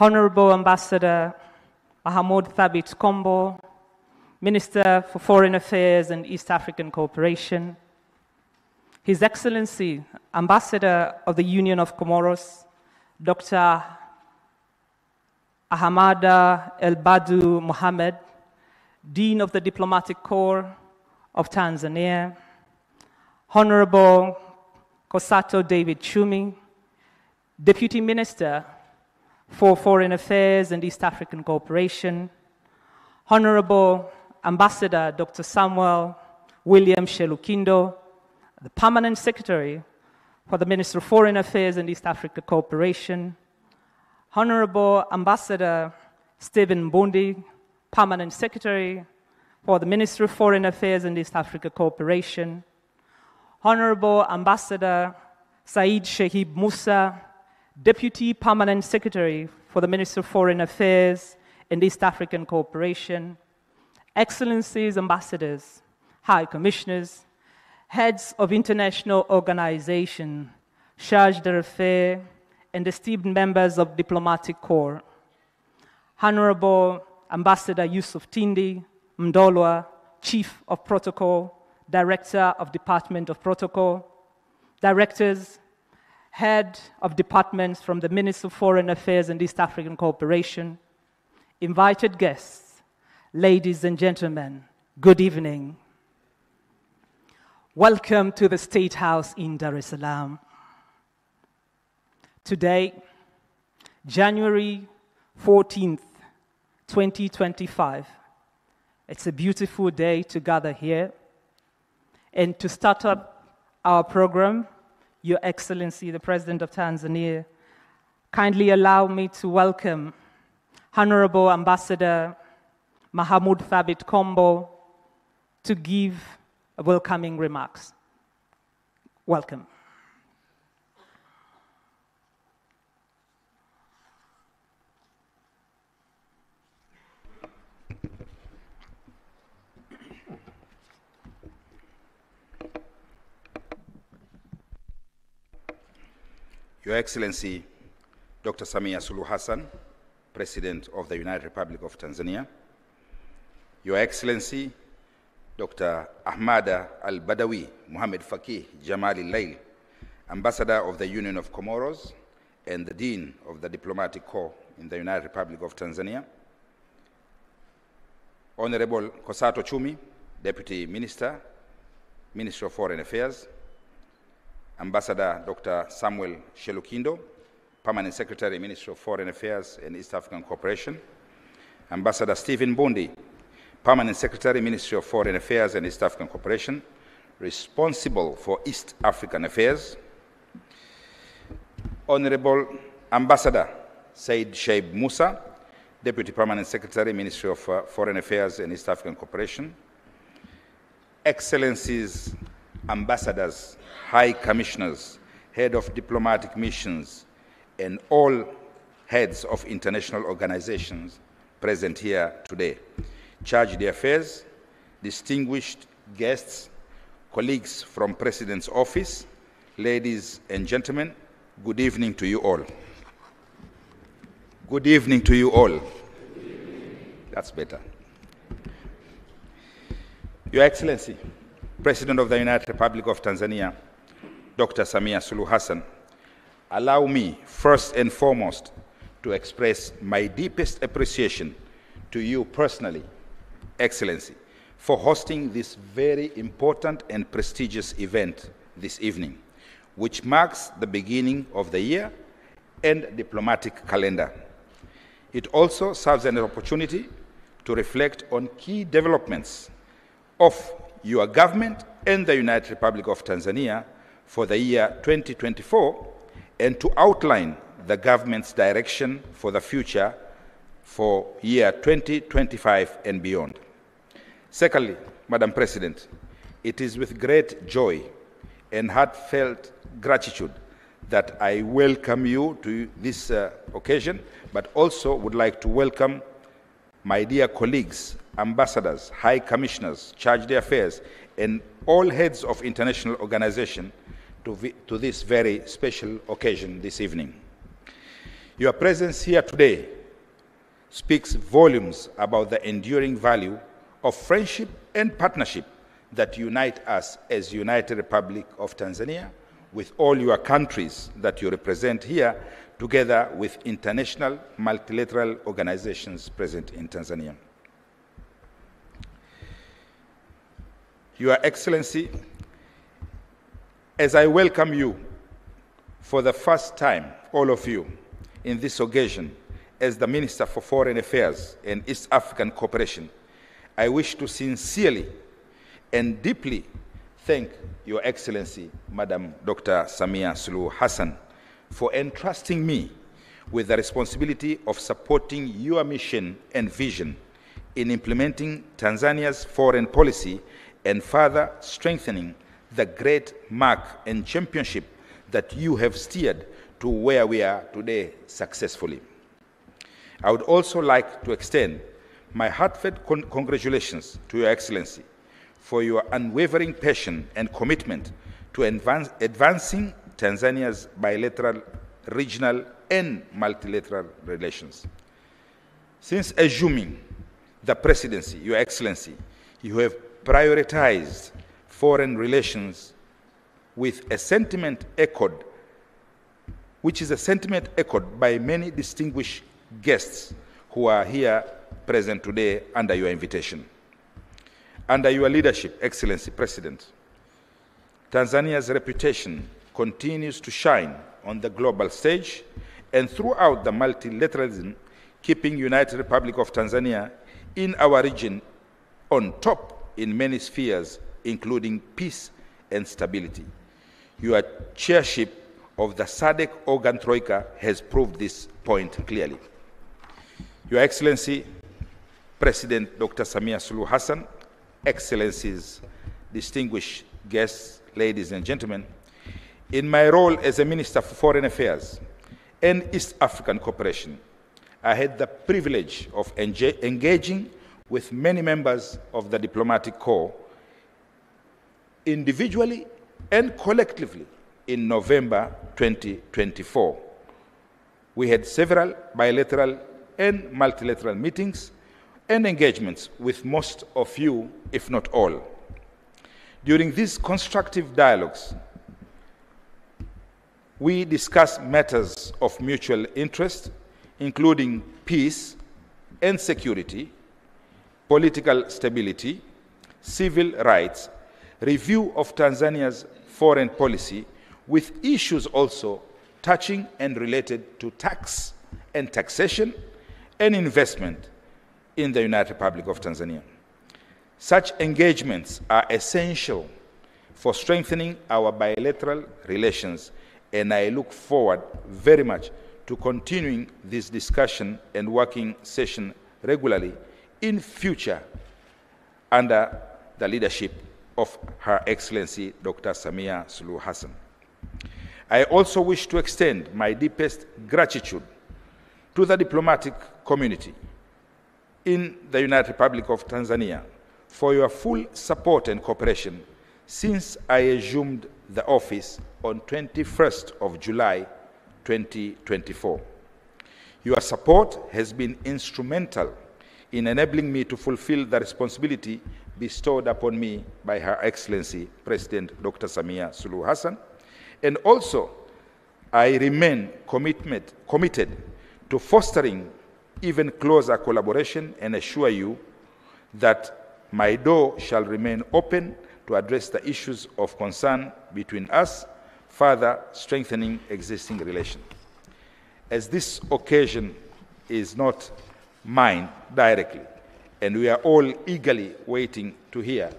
Honorable Ambassador Mahmoud Thabit Kombo, Minister for Foreign Affairs and East African Cooperation, His Excellency, Ambassador of the Union of Comoros, Dr. Ahmada El-Badu Mohammed, Dean of the Diplomatic Corps of Tanzania, Honorable Kosato David Chumi, Deputy Minister for Foreign Affairs and East African Cooperation, Honorable Ambassador Dr. Samuel William Shelukindo, the Permanent Secretary for the Ministry of Foreign Affairs and East Africa Cooperation, Honorable Ambassador Stephen Mbundi, Permanent Secretary for the Ministry of Foreign Affairs and East Africa Cooperation, Honorable Ambassador Said Shehib Musa, Deputy Permanent Secretary for the Ministry of Foreign Affairs and East African Cooperation, Excellencies, Ambassadors, High Commissioners, Heads of international organizations, Charge d'Affaires, and esteemed members of Diplomatic Corps, Honorable Ambassador Yusuf Tindi Mdolwa, Chief of Protocol, Director of Department of Protocol, Directors, Head of Departments from the Ministry of Foreign Affairs and East African Cooperation, invited guests, ladies and gentlemen, good evening. Welcome to the State House in Dar es Salaam. Today, January 14th, 2025, it's a beautiful day to gather here. And to start up our program, Your Excellency, the President of Tanzania, kindly allow me to welcome Honorable Ambassador Mahmoud Thabit Kombo to give welcoming remarks. Welcome. Your Excellency, Dr. Samia Suluhu Hassan, President of the United Republic of Tanzania, Your Excellency, Dr. Ahmada Al-Badawi Mohammed Faqih Jamali Lail, Ambassador of the Union of Comoros and the Dean of the Diplomatic Corps in the United Republic of Tanzania, Honorable Kosato Chumi, Deputy Minister, Ministry of Foreign Affairs, Ambassador Dr. Samuel Shelukindo, Permanent Secretary, Ministry of Foreign Affairs and East African Cooperation, Ambassador Stephen Mbundi, Permanent Secretary, Ministry of Foreign Affairs and East African Cooperation, responsible for East African Affairs, Honorable Ambassador Said Shehib Musa, Deputy Permanent Secretary, Ministry of Foreign Affairs and East African Cooperation, Excellencies, Ambassadors, High Commissioners, Head of Diplomatic Missions, and all heads of international organizations present here today, Charge d'Affaires, distinguished guests, colleagues from President's Office, ladies and gentlemen, good evening to you all. Good evening to you all. That's better. Your Excellency, President of the United Republic of Tanzania, Dr. Samia Suluhu Hassan, allow me first and foremost to express my deepest appreciation to you personally, Excellency, for hosting this very important and prestigious event this evening, which marks the beginning of the year and diplomatic calendar. It also serves as an opportunity to reflect on key developments of your government and the United Republic of Tanzania for the year 2024 and to outline the government's direction for the future for year 2025 and beyond. Secondly, Madam President, it is with great joy and heartfelt gratitude that I welcome you to this occasion, but also would like to welcome my dear colleagues, ambassadors, high commissioners, charge d'affaires, and all heads of international organizations to this very special occasion this evening. Your presence here today speaks volumes about the enduring value of friendship and partnership that unite us as United Republic of Tanzania with all your countries that you represent here, together with international multilateral organizations present in Tanzania. Your Excellency, as I welcome you for the first time, all of you, in this occasion, as the Minister for Foreign Affairs and East African Cooperation, I wish to sincerely and deeply thank Your Excellency, Madam Dr. Samia Suluhu Hassan, for entrusting me with the responsibility of supporting your mission and vision in implementing Tanzania's foreign policy and further strengthening the great mark and championship that you have steered to where we are today successfully. I would also like to extend my heartfelt congratulations to Your Excellency for your unwavering passion and commitment to advancing Tanzania's bilateral, regional, and multilateral relations. Since assuming the presidency, Your Excellency, you have prioritized foreign relations with a sentiment echoed, which is a sentiment echoed by many distinguished guests who are here present today under your invitation. Under your leadership, Excellency President, Tanzania's reputation continues to shine on the global stage and throughout the multilateralism, keeping United Republic of Tanzania in our region on top in many spheres, including peace and stability. Your chairship of the SADC organ troika has proved this point clearly. Your Excellency, President Dr. Samia Suluhu Hassan, Excellencies, distinguished guests, ladies and gentlemen, in my role as a Minister for Foreign Affairs and East African Cooperation, I had the privilege of engaging with many members of the diplomatic corps individually and collectively in November 2024. We had several bilateral and multilateral meetings and engagements with most of you, if not all. During these constructive dialogues, we discussed matters of mutual interest, including peace and security, political stability, civil rights, review of Tanzania's foreign policy, with issues also touching and related to tax and taxation and investment in the United Republic of Tanzania. Such engagements are essential for strengthening our bilateral relations, and I look forward very much to continuing this discussion and working session regularly in future under the leadership of Her Excellency Dr. Samia Suluhu Hassan. I also wish to extend my deepest gratitude to the diplomatic community in the United Republic of Tanzania for your full support and cooperation since I assumed the office on 21st of July 2024. Your support has been instrumental in enabling me to fulfill the responsibility bestowed upon me by Her Excellency President Dr. Samia Suluhu Hassan, and also I remain committed to fostering even closer collaboration and assure you that my door shall remain open to address the issues of concern between us, further strengthening existing relations. As this occasion is not mine directly, and we are all eagerly waiting to hear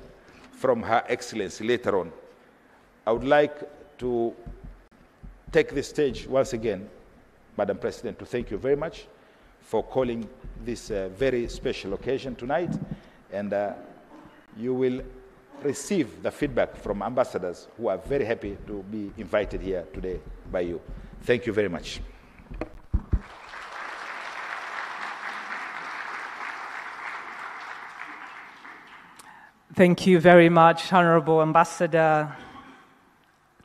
from Her Excellency later on, I would like to take the stage once again, Madam President, to thank you very much for calling this very special occasion tonight, and you will receive the feedback from ambassadors who are very happy to be invited here today by you. Thank you very much. Thank you very much, Honorable Ambassador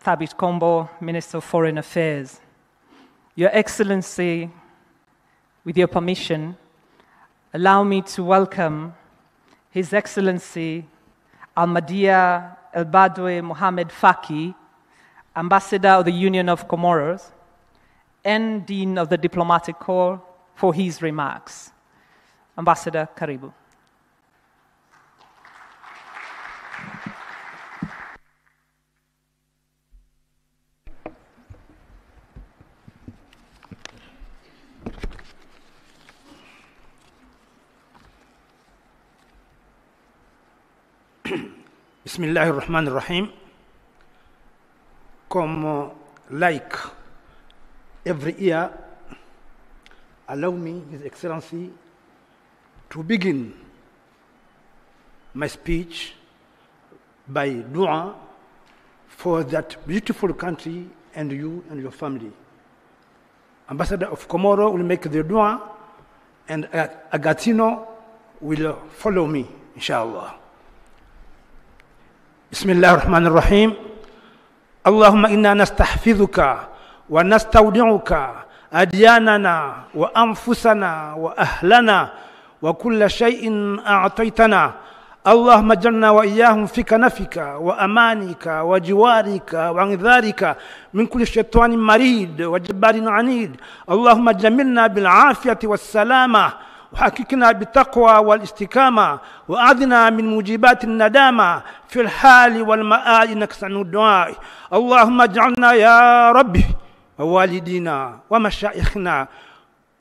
Thabit Kombo, Minister of Foreign Affairs. Your Excellency, with your permission, allow me to welcome His Excellency Almadia El-Badwe Mohamed Faki, Ambassador of the Union of Comoros and Dean of the Diplomatic Corps, for his remarks. Ambassador, karibu. Bismillahirrahmanirrahim. Like every year, allow me, His Excellency, to begin my speech by dua for that beautiful country and you and your family. Ambassador of Comoro will make the dua, and Agatino will follow me, inshallah. بسم الله الرحمن الرحيم. اللهم إنا نستحفظك ونستودعك أدياننا وأنفسنا وأهلنا وكل شيء أعطيتنا. اللهم اجعلنا وإياهم في كنفك وأمانك وجوارك وانذارك من كل شيطان مريد وجبار عنيد. اللهم جملنا بالعافية والسلامة وحققنا بالتقوى والاستقامة وأعذنا من موجبات الندامة في الحال والمآل إنك سميع الدعاء. اللهم اجعلنا يا ربي ووالدينا ومشايخنا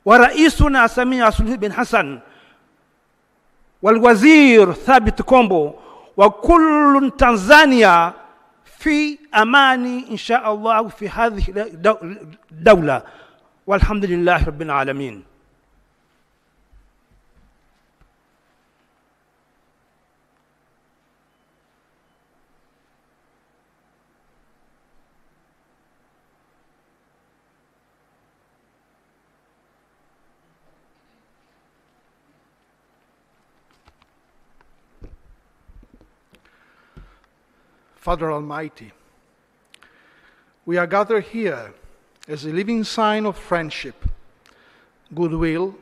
ورئيسنا سميع سلوه بن حسن والوزير ثابت كومبو وكل تنزانيا في أمان إن شاء الله في هذه الدولة والحمد لله رب العالمين. Father Almighty, we are gathered here as a living sign of friendship, goodwill,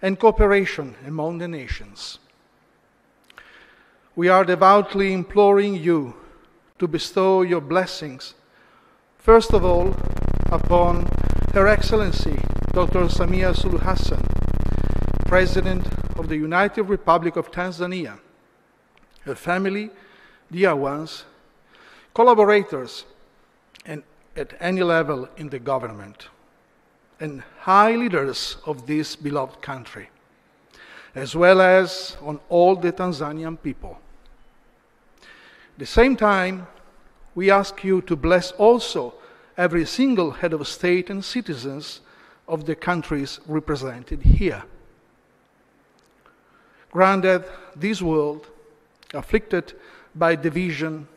and cooperation among the nations. We are devoutly imploring you to bestow your blessings, first of all, upon Her Excellency Dr. Samia Suluhu Hassan, President of the United Republic of Tanzania, her family, dear ones, collaborators, and at any level in the government, and high leaders of this beloved country, as well as on all the Tanzanian people. At the same time, we ask you to bless also every single head of state and citizens of the countries represented here. Grant that this world, afflicted by division,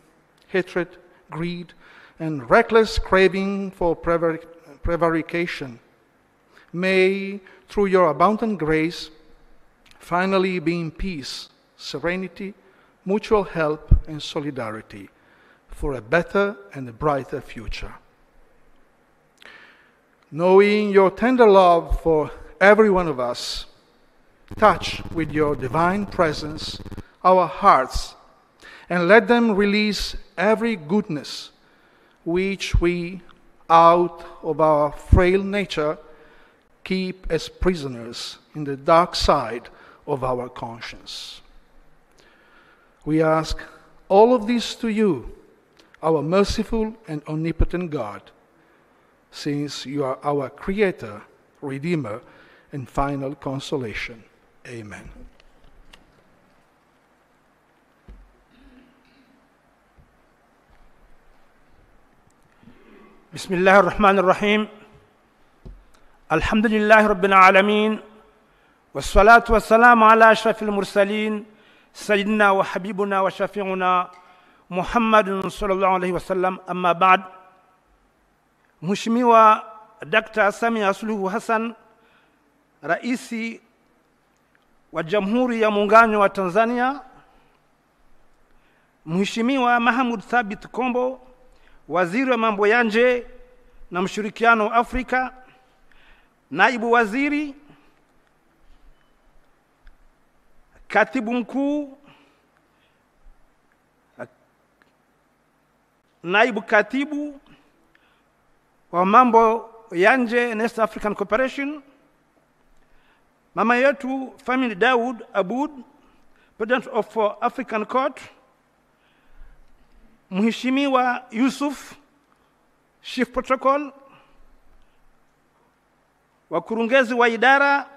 hatred, greed, and reckless craving for prevarication, may, through your abundant grace, finally be in peace, serenity, mutual help, and solidarity for a better and a brighter future. Knowing your tender love for every one of us, touch with your divine presence our hearts, and let them release every goodness which we, out of our frail nature, keep as prisoners in the dark side of our conscience. We ask all of this to you, our merciful and omnipotent God, since you are our Creator, Redeemer, and final consolation. Amen. بسم الله الرحمن الرحيم. الحمد لله رب العالمين والصلاة والسلام على أشرف المرسلين سيدنا وحبيبنا وشفيعنا محمد صلى الله عليه وسلم. أما بعد, Mheshimiwa Dr. Samia Suluhu Hassan, Raisi wa Jamhuri ya Muungano wa Tanzania, Mheshimiwa Mahmud Thabit Kombo, Waziri wa Mambo ya Nje na Mshirikiano wa Afrika, Naibu Waziri katibu mkuu, naibu katibu wa mambo ya nje in East African Cooperation, mama yetu Family Daoud Aboud, President of African Court, Mheshimiwa Yusuf, Chief Protocol, wakurugenzi wa idara,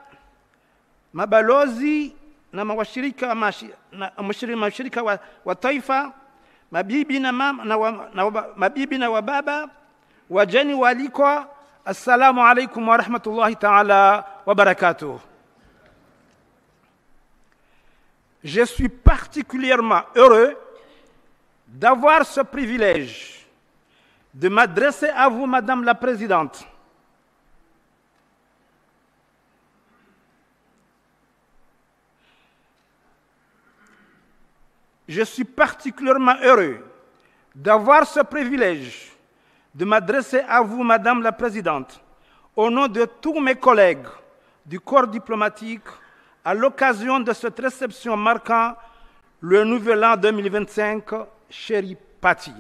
mabalozi na mashirika wa taifa, mabibi na wababa, wageni waalikwa, assalamu alaikum wa rahmatullahi ta'ala wa barakatuh. Je suis particulièrement heureux d'avoir ce privilège de m'adresser à vous, Madame la Présidente. Je suis particulièrement heureux d'avoir ce privilège de m'adresser à vous, Madame la Présidente, au nom de tous mes collègues du corps diplomatique, à l'occasion de cette réception marquant le nouvel an 2025, chérie Patti.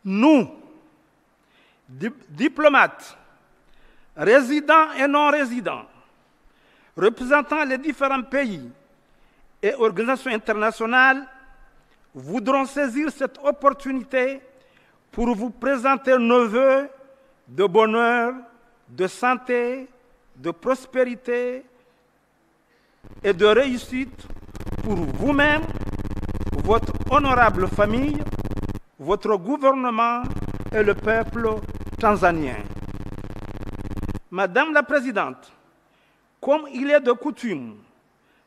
Nous, diplomates, résidents et non résidents, représentant les différents pays et organisations internationales, voudrons saisir cette opportunité pour vous présenter nos vœux de bonheur, de santé, de prospérité et de réussite pour vous-même, votre honorable famille, votre gouvernement et le peuple tanzanien. Madame la Présidente, comme il est de coutume,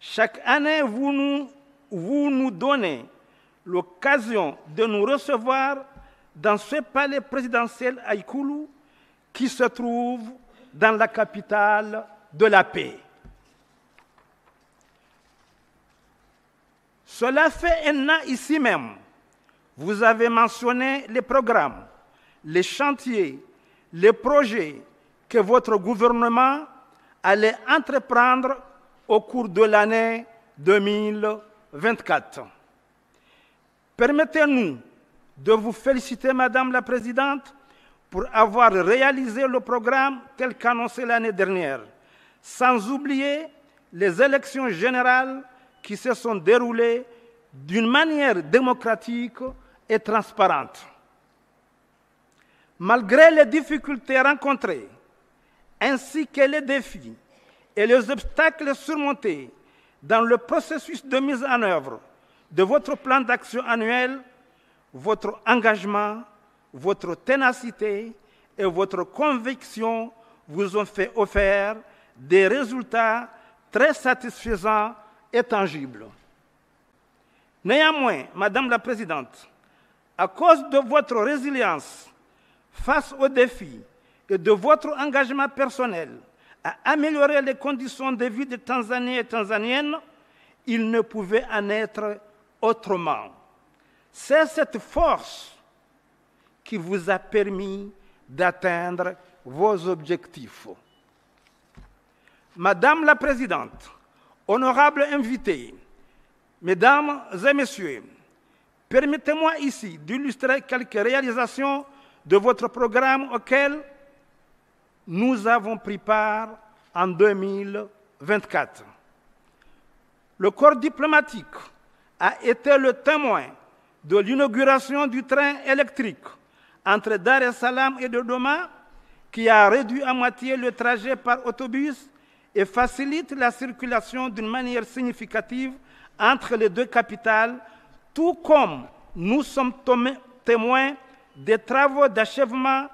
chaque année vous nous donnez l'occasion de nous recevoir dans ce palais présidentiel à Ikulu qui se trouve dans la capitale de la paix. Cela fait un an ici même. Vous avez mentionné les programmes, les chantiers, les projets que votre gouvernement allait entreprendre au cours de l'année 2024. Permettez-nous de vous féliciter, Madame la Présidente, pour avoir réalisé le programme tel qu'annoncé l'année dernière, sans oublier les élections générales qui se sont déroulées d'une manière démocratique et transparente. Malgré les difficultés rencontrées, ainsi que les défis et les obstacles surmontés dans le processus de mise en œuvre de votre plan d'action annuel, votre engagement, votre ténacité et votre conviction vous ont fait offrir des résultats très satisfaisants et tangibles. Néanmoins, Madame la Présidente, à cause de votre résilience face aux défis et de votre engagement personnel à améliorer les conditions de vie des Tanzaniens et Tanzaniennes, il ne pouvait en être autrement. C'est cette force qui vous a permis d'atteindre vos objectifs. Madame la Présidente, honorables invités, Mesdames et Messieurs, permettez-moi ici d'illustrer quelques réalisations de votre programme auquel nous avons pris part en 2024. Le corps diplomatique a été le témoin de l'inauguration du train électrique entre Dar es Salaam et Dodoma, qui a réduit à moitié le trajet par autobus et facilite la circulation d'une manière significative entre les deux capitales, tout comme nous sommes témoins des travaux d'achèvement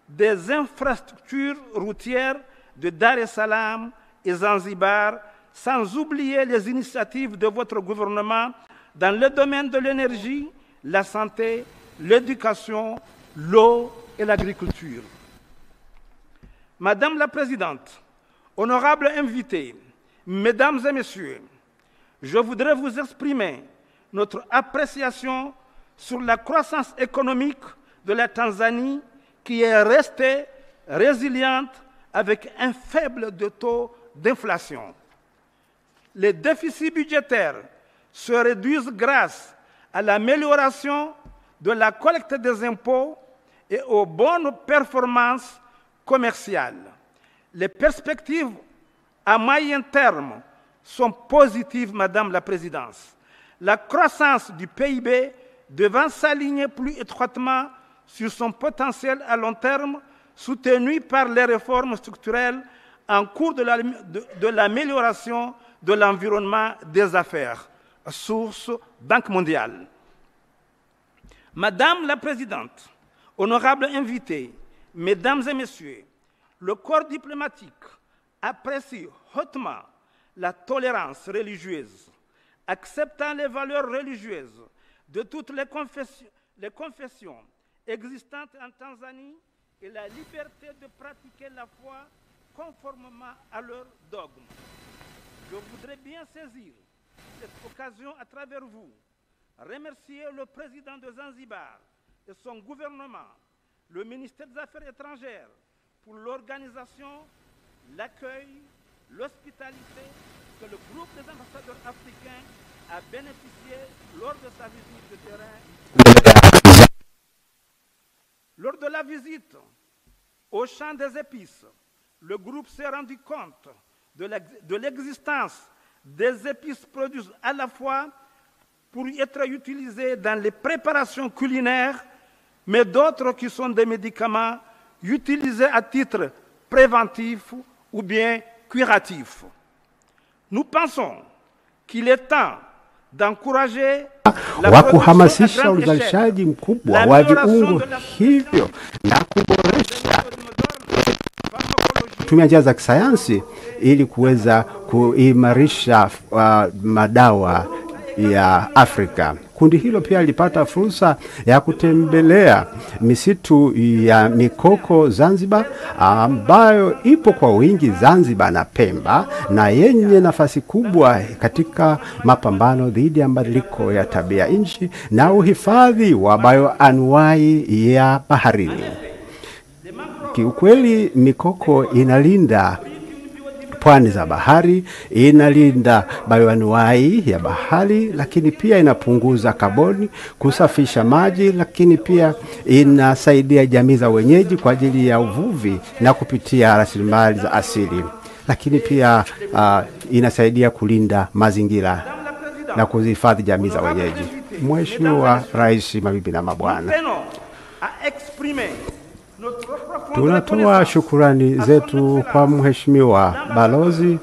des infrastructures routières de Dar es Salaam et Zanzibar, sans oublier les initiatives de votre gouvernement dans le domaine de l'énergie, la santé, l'éducation, l'eau et l'agriculture. Madame la Présidente, honorables invités, Mesdames et Messieurs, je voudrais vous exprimer notre appréciation sur la croissance économique de la Tanzanie qui est restée résiliente avec un faible taux d'inflation. les déficits budgétaires se réduisent grâce à l'amélioration de la collecte des impôts et aux bonnes performances commerciales. Les perspectives à moyen terme sont positives, Madame la Présidente. La croissance du PIB devant s'aligner plus étroitement sur son potentiel à long terme, soutenu par les réformes structurelles en cours de l'amélioration de l'environnement des affaires. Source Banque mondiale. Madame la Présidente, honorables invités, Mesdames et Messieurs, le corps diplomatique apprécie hautement la tolérance religieuse, acceptant les valeurs religieuses de toutes les confessions existantes en Tanzanie et la liberté de pratiquer la foi conformément à leurs dogmes. Je voudrais bien saisir cette occasion à travers vous, remercier le président de Zanzibar et son gouvernement, le ministère des Affaires étrangères, pour l'organisation, l'accueil, l'hospitalité que le groupe des ambassadeurs africains a bénéficié lors de sa visite de terrain. Lors de la visite au champ des épices, le groupe s'est rendu compte de l'existence des épices produites à la fois pour être utilisées dans les préparations culinaires, mais d'autres qui sont des médicaments utilisés à titre préventif ou bien curatif. Nous pensons qu'il est temps d'encourager wa kuhamasisha uzalishaji mkubwa wa viungo hivyo na kuboresha kutumia njia za kisayansi ili kuweza kuimarisha madawa ya Afrika. Kundi hilo pia lilipata fursa ya kutembelea misitu ya mikoko Zanzibar, ambayo ipo kwa wingi Zanzibar na Pemba, na yenye nafasi kubwa katika mapambano dhidi ya mabadiliko ya tabia nchi na uhifadhi wa bioanuwai ya baharini. Kiukweli mikoko inalinda pwani za bahari, inalinda bioanuwai ya bahari, lakini pia inapunguza kaboni, kusafisha maji, lakini pia inasaidia jamii za wenyeji kwa ajili ya uvuvi na kupitia rasilimali za asili, lakini pia inasaidia kulinda mazingira na kuzihifadhi jamii za wenyeji. Mheshimiwa Rais, mabibi na mabwana, tunatoa shukurani zetu kwa Mheshimiwa Balozi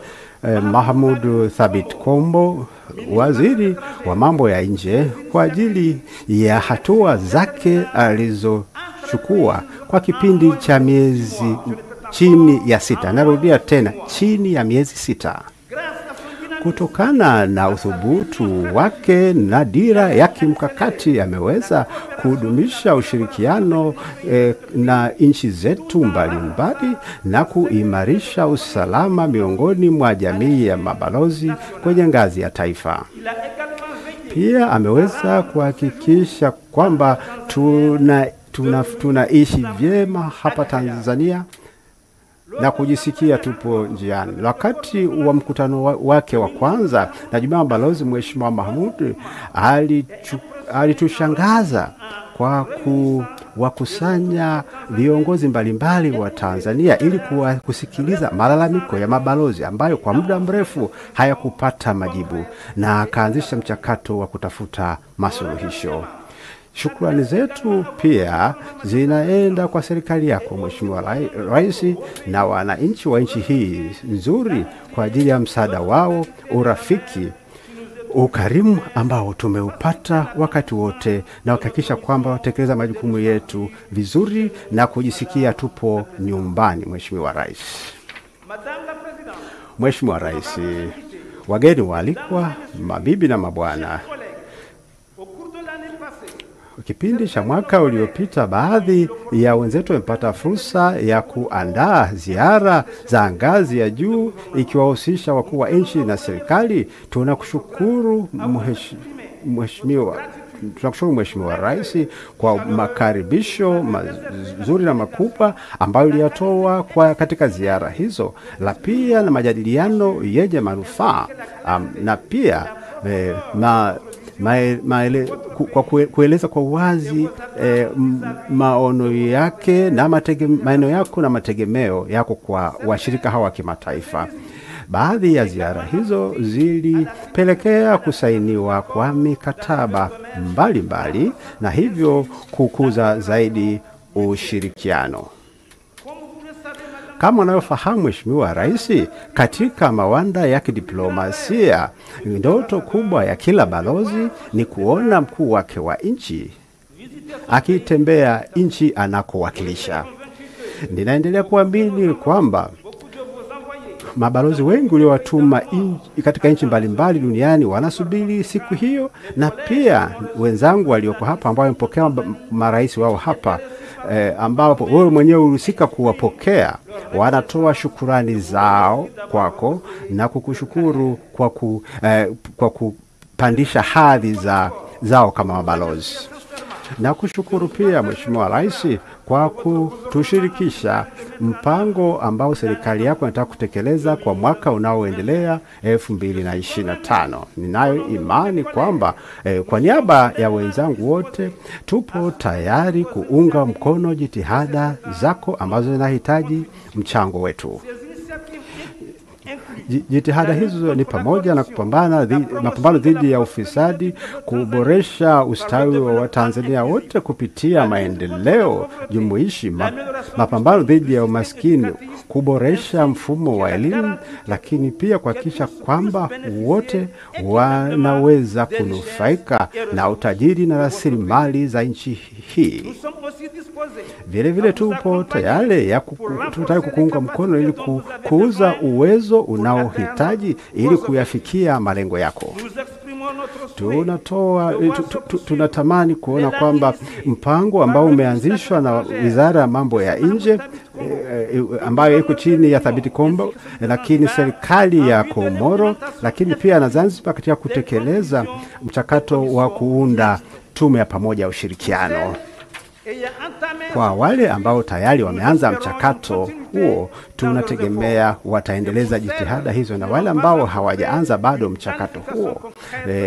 Mahmoud Thabit Kombo, Waziri wa Mambo ya Nje, kwa ajili ya hatua zake alizochukua kwa kipindi cha miezi chini ya 6. Narudia tena, chini ya miezi 6. Kutokana na uthubutu wake na dira ya kimkakati, ameweza kudumisha ushirikiano na nchi zetu mbalimbali na kuimarisha usalama miongoni mwa jamii ya mabalozi kwenye ngazi ya taifa. Pia ameweza kuhakikisha kwamba tunaishi vyema hapa Tanzania na kujisikia tupo njiani. Wakati wa mkutano wake wa kwanza na Jumuiya Balozi, Mheshimiwa Mahmoud alitushangaza kwa kuwakusanya viongozi mbalimbali wa Tanzania ili kusikiliza malalamiko ya mabalozi ambayo kwa muda mrefu hayakupata majibu, na akaanzisha mchakato wa kutafuta masuluhisho. Shukrani zetu pia zinaenda kwa serikali yako Mheshimiwa Rais na wananchi wa nchi hii nzuri kwa ajili ya msaada wao, urafiki, ukarimu ambao tumeupata wakati wote, na kuhakikisha kwamba watekeleza majukumu yetu vizuri na kujisikia tupo nyumbani. Mheshimiwa Rais. Mheshimiwa Rais, wageni waalikwa, mabibi na mabwana, kipindi cha mwaka uliopita baadhi ya wenzetu wamepata fursa ya kuandaa ziara za ngazi ya juu ikiwahusisha wakuu wa nchi na serikali. Tunakushukuru Mheshimiwa tunakushukuru Mheshimiwa Rais kwa makaribisho mazuri na makubwa ambayo uliyatoa katika ziara hizo, la pia na majadiliano yenye manufaa na pia kwa kueleza kwa uwazi maono yake na maono yako na mategemeo yako kwa washirika hawa wa kimataifa. Baadhi ya ziara hizo zilipelekea kusainiwa kwa mikataba mbalimbali na hivyo kukuza zaidi ushirikiano. Kama unavyofahamu Mheshimiwa Rais, katika mawanda ya kidiplomasia, ndoto kubwa ya kila balozi ni kuona mkuu wake wa nchi akitembea nchi anakowakilisha. Ninaendelea kuamini kwamba mabalozi wengi uliowatuma katika nchi mbalimbali duniani wanasubiri siku hiyo, na pia wenzangu walioko hapa ambao wamepokea marais wao hapa ambapo wewe mwenyewe ulihusika kuwapokea, wanatoa shukurani zao kwako na kukushukuru kwa kupandisha hadhi zao kama mabalozi. Na kushukuru pia Mheshimiwa Rais kwa kutushirikisha mpango ambao serikali yako inataka kutekeleza kwa mwaka unaoendelea 2025. Ninayo imani kwamba kwa niaba ya wenzangu wote tupo tayari kuunga mkono jitihada zako ambazo zinahitaji mchango wetu. Jitihada hizo ni pamoja na mapambano dhidi ya ufisadi, kuboresha ustawi wa Tanzania wote kupitia maendeleo jumuishi, mapambano dhidi ya umaskini, kuboresha mfumo wa elimu, lakini pia kuhakikisha kwamba wote wanaweza kunufaika na utajiri na rasilimali za nchi hii. Vile vile tupo tayari kukuunga mkono ili kuuza uwezo unaohitaji ili kuyafikia malengo yako. Tunatamani kuona kwamba mpango ambao umeanzishwa na Wizara ya Mambo ya Nje ambayo iko chini ya Thabiti Kombo, lakini serikali ya Komoro, lakini pia na Zanzibar katika kutekeleza mchakato wa kuunda tume ya pamoja ya ushirikiano. Kwa wale ambao tayari wameanza mchakato huo, tunategemea wataendeleza jitihada hizo, na wale ambao hawajaanza bado mchakato huo,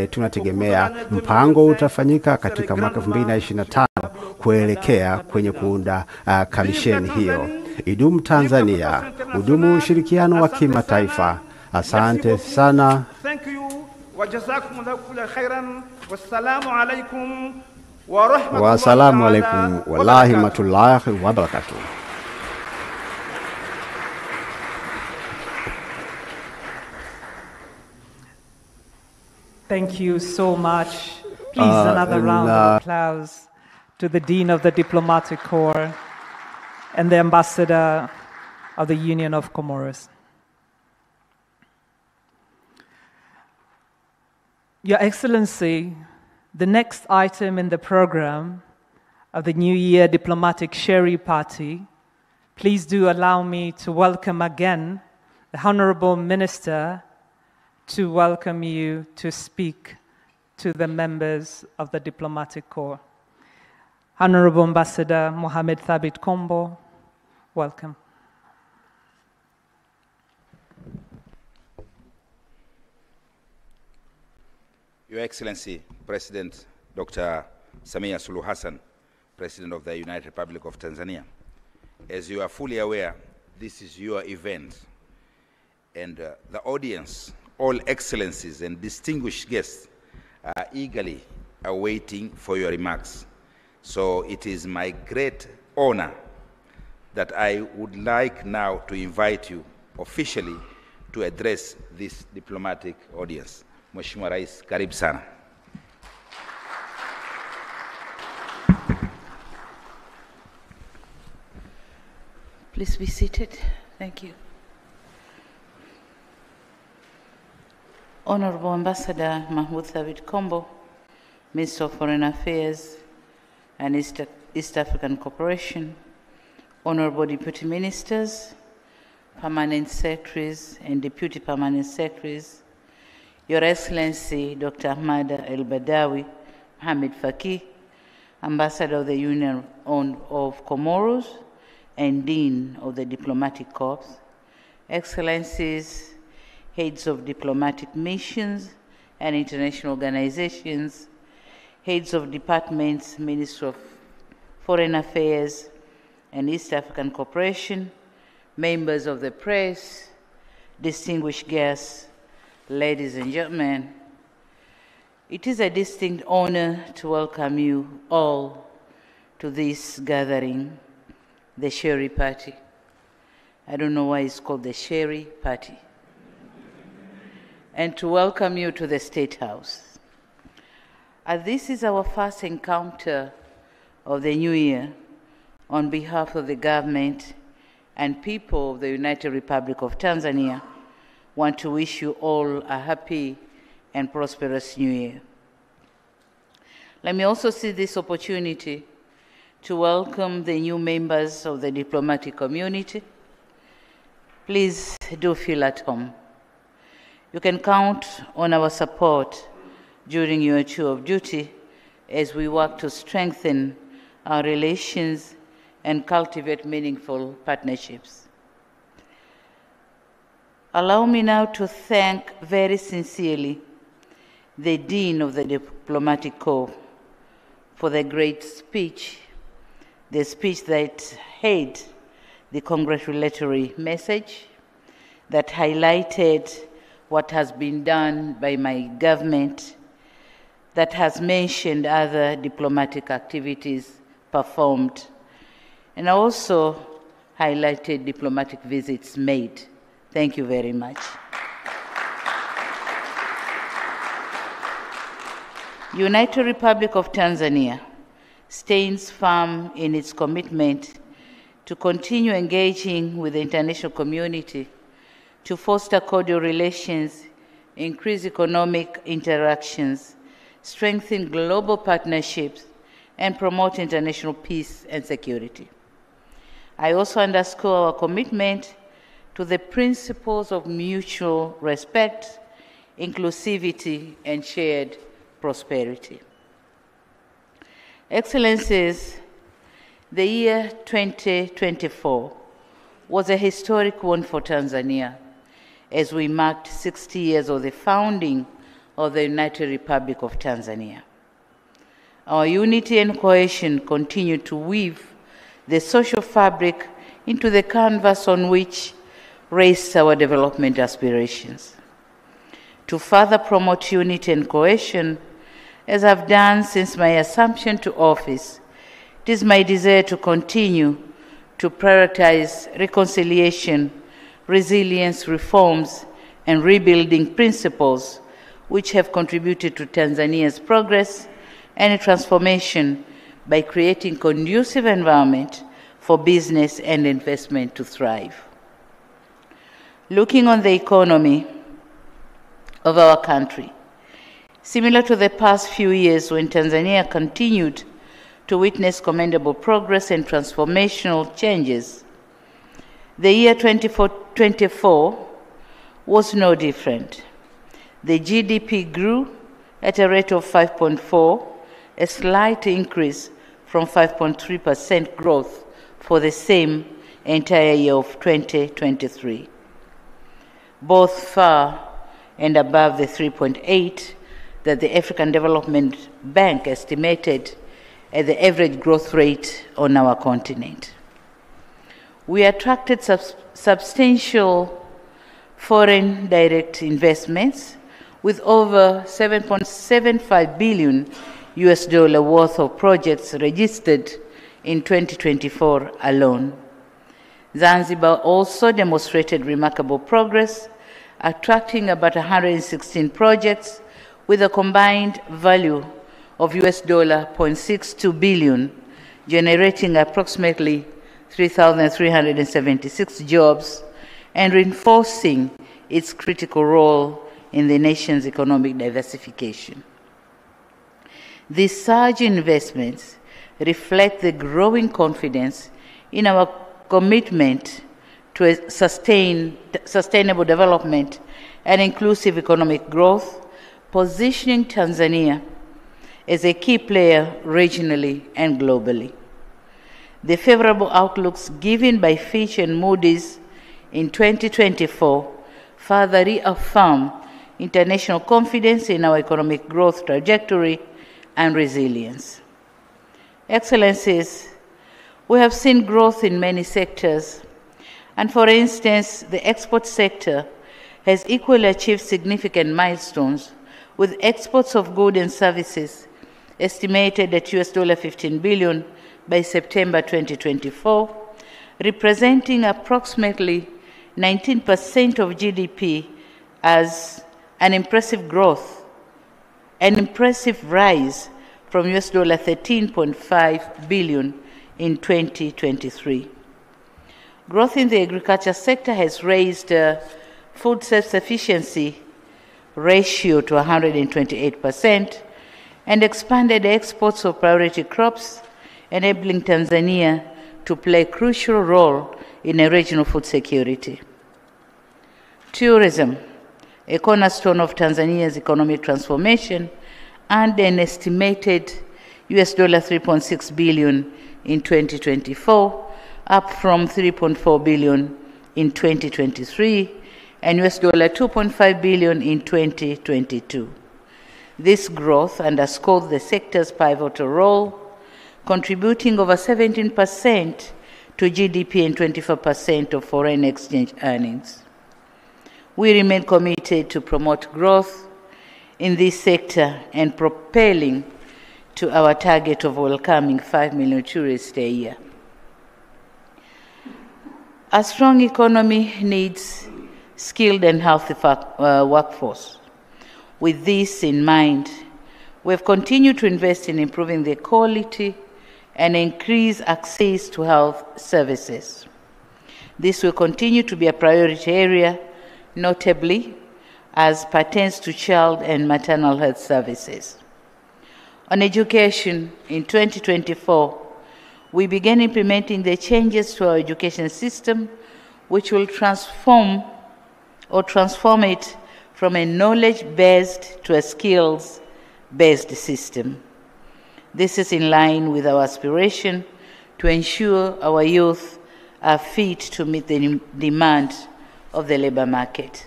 tunategemea mpango utafanyika katika mwaka 2025 kuelekea kwenye kuunda kamisheni hiyo. Idumu Tanzania, udumu ushirikiano wa kimataifa. Asante sana. Thank you. Wa jazakumullahu khairan. Wassalamu alaikum. Wassalamu alaikum warahmatullahi wabarakatuh. Thank you so much. Please, another round of applause to the Dean of the Diplomatic Corps and the Ambassador of the Union of Comoros. Your Excellency, the next item in the program of the New Year Diplomatic Sherry Party, please do allow me to welcome again the Honorable Minister to welcome you to speak to the members of the Diplomatic Corps. Honorable Ambassador Mohamed Thabit Kombo, welcome. Your Excellency, President Dr. Samia Suluhu Hassan, President of the United Republic of Tanzania. As you are fully aware, this is your event, and the audience, all excellencies and distinguished guests, are eagerly awaiting for your remarks. So it is my great honor that I would like now to invite you officially to address this diplomatic audience. Mheshimiwa Rais, karibu sana. Please be seated. Thank you. Honorable Ambassador Mahmoud Thabit Kombo, Minister of Foreign Affairs and East African Cooperation, Honorable Deputy Ministers, Permanent Secretaries and Deputy Permanent Secretaries, Your Excellency Dr. Ahmad El-Badawi, Hamid Faki, Ambassador of the Union of Comoros and Dean of the Diplomatic Corps, Excellencies, Heads of Diplomatic Missions and International Organizations, Heads of Departments, Ministry of Foreign Affairs and East African Cooperation, members of the press, distinguished guests, ladies and gentlemen, it is a distinct honor to welcome you all to this gathering, the Sherry Party. I don't know why it's called the Sherry Party. And to welcome you to the State House. As this is our first encounter of the new year, on behalf of the government and people of the United Republic of Tanzania, want to wish you all a happy and prosperous new year. Let me also seize this opportunity to welcome the new members of the diplomatic community. Please do feel at home. You can count on our support during your tour of duty as we work to strengthen our relations and cultivate meaningful partnerships. Allow me now to thank very sincerely the Dean of the Diplomatic Corps for the great speech, the speech that had the congratulatory message, that highlighted what has been done by my government, that has mentioned other diplomatic activities performed, and also highlighted diplomatic visits made. Thank you very much. United Republic of Tanzania stands firm in its commitment to continue engaging with the international community to foster cordial relations, increase economic interactions, strengthen global partnerships, and promote international peace and security. I also underscore our commitment to the principles of mutual respect, inclusivity, and shared prosperity. Excellencies, the year 2024 was a historic one for Tanzania as we marked 60 years of the founding of the United Republic of Tanzania. Our unity and cohesion continue to weave the social fabric into the canvas on which rests our development aspirations. To further promote unity and cohesion, as I've done since my assumption to office, it is my desire to continue to prioritize reconciliation, resilience, reforms, and rebuilding principles which have contributed to Tanzania's progress and transformation by creating conducive environment for business and investment to thrive. Looking on the economy of our country, similar to the past few years when Tanzania continued to witness commendable progress and transformational changes, the year 2024 was no different. The GDP grew at a rate of 5.4%, a slight increase from 5.3% growth for the same entire year of 2023, both far and above the 3.8% that the African Development Bank estimated as the average growth rate on our continent. We attracted substantial foreign direct investments with over $7.75 billion worth of projects registered in 2024 alone. Zanzibar also demonstrated remarkable progress, attracting about 116 projects with a combined value of $0.62 billion, generating approximately 3,376 jobs and reinforcing its critical role in the nation's economic diversification. These surge investments reflect the growing confidence in our commitment to a sustainable development and inclusive economic growth, positioning Tanzania as a key player regionally and globally. The favorable outlooks given by Fitch and Moody's in 2024 further reaffirm international confidence in our economic growth trajectory and resilience. Excellencies, we have seen growth in many sectors, and for instance, the export sector has equally achieved significant milestones, with exports of goods and services estimated at $15 billion by September 2024, representing approximately 19% of GDP, as an impressive growth, an impressive rise from $13.5 billion in 2023. Growth in the agriculture sector has raised food self-sufficiency ratio to 128% and expanded exports of priority crops, enabling Tanzania to play a crucial role in a regional food security. Tourism, a cornerstone of Tanzania's economic transformation, earned an estimated $3.6 billion in 2024, up from $3.4 billion in 2023 and $2.5 billion in 2022. This growth underscores the sector's pivotal role, contributing over 17% to GDP and 24% of foreign exchange earnings. We remain committed to promote growth in this sector and propelling to our target of welcoming 5 million tourists a year. A strong economy needs skilled and healthy workforce. With this in mind, we have continued to invest in improving the quality and increase access to health services. This will continue to be a priority area, notably as pertains to child and maternal health services. On education, in 2024, we began implementing the changes to our education system, which will transform it from a knowledge-based to a skills-based system. This is in line with our aspiration to ensure our youth are fit to meet the demand of the labor market.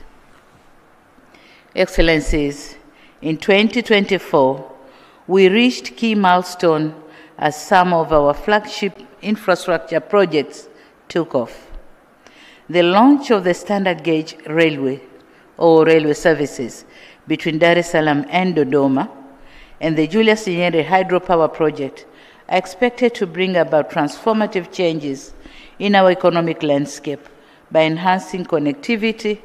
Excellencies, in 2024, we reached key milestones as some of our flagship infrastructure projects took off. The launch of the standard gauge railway or railway services between Dar es Salaam and Dodoma and the Julius Nyerere hydropower project are expected to bring about transformative changes in our economic landscape by enhancing connectivity,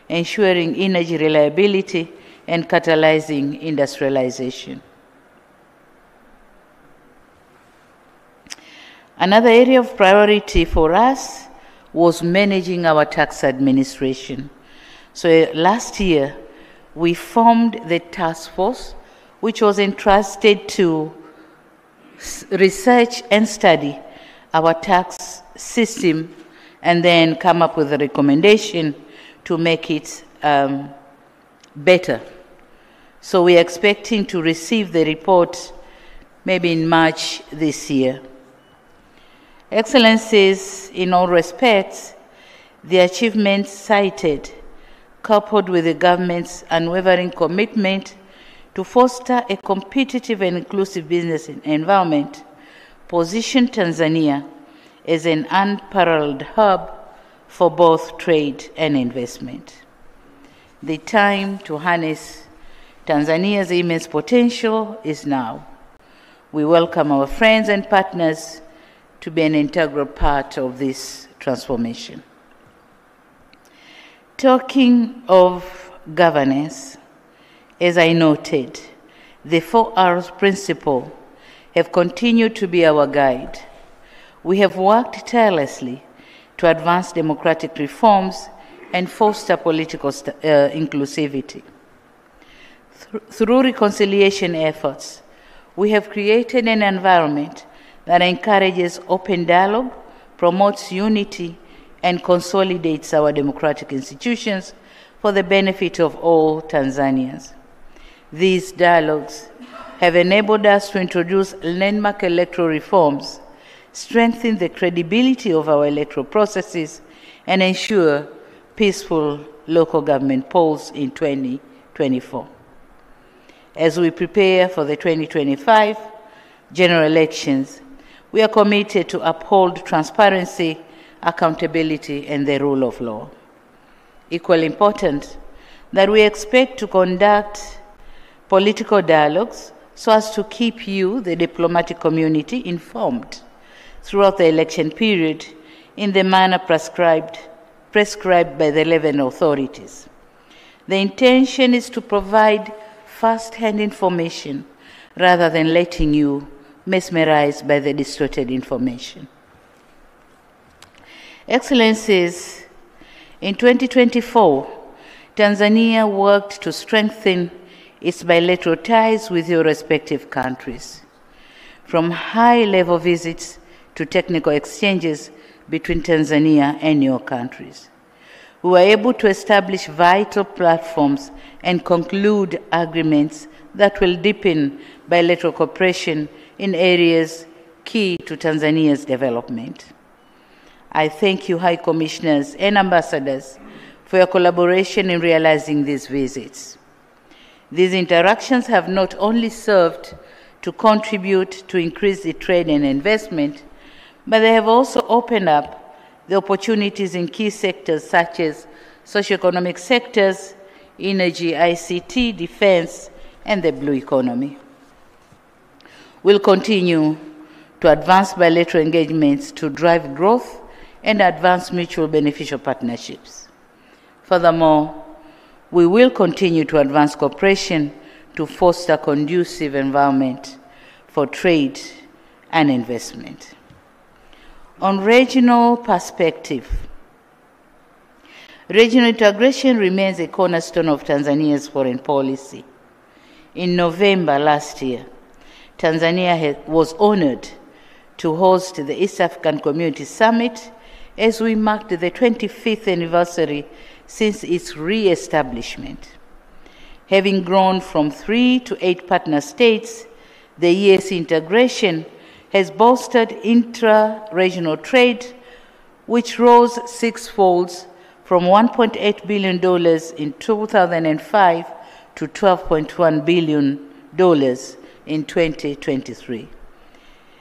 ensuring energy reliability, and catalyzing industrialization. Another area of priority for us was managing our tax administration. So last year, we formed the task force, which was entrusted to research and study our tax system and then come up with a recommendation to make it better. So we are expecting to receive the report maybe in March this year. Excellencies, in all respects, the achievements cited, coupled with the government's unwavering commitment to foster a competitive and inclusive business environment, position Tanzania as an unparalleled hub for both trade and investment. The time to harness Tanzania's immense potential is now. We welcome our friends and partners to be an integral part of this transformation. Talking of governance, as I noted, the 4Rs principle have continued to be our guide. We have worked tirelessly to advance democratic reforms and foster political inclusivity. Through reconciliation efforts, we have created an environment that encourages open dialogue, promotes unity, and consolidates our democratic institutions for the benefit of all Tanzanians. These dialogues have enabled us to introduce landmark electoral reforms, strengthen the credibility of our electoral processes, and ensure peaceful local government polls in 2024. As we prepare for the 2025 general elections, we are committed to uphold transparency, accountability, and the rule of law. Equally important, that we expect to conduct political dialogues so as to keep you, the diplomatic community, informed throughout the election period in the manner prescribed by the relevant authorities. The intention is to provide first-hand information rather than letting you mesmerized by the distorted information. Excellencies, in 2024, Tanzania worked to strengthen its bilateral ties with your respective countries, from high-level visits to technical exchanges between Tanzania and your countries. We were able to establish vital platforms and conclude agreements that will deepen bilateral cooperation in areas key to Tanzania's development. I thank you, High Commissioners and Ambassadors, for your collaboration in realizing these visits. These interactions have not only served to contribute to increase the trade and investment, but they have also opened up the opportunities in key sectors such as socioeconomic sectors, energy, ICT, defense, and the blue economy. We'll continue to advance bilateral engagements to drive growth and advance mutual beneficial partnerships. Furthermore, we will continue to advance cooperation to foster a conducive environment for trade and investment. On regional perspective, regional integration remains a cornerstone of Tanzania's foreign policy. In November last year, Tanzania was honored to host the East African Community Summit as we marked the 25th anniversary since its re-establishment. Having grown from 3 to 8 partner states, the EAC integration has bolstered intra-regional trade, which rose sixfold from $1.8 billion in 2005 to $12.1 billion in 2023.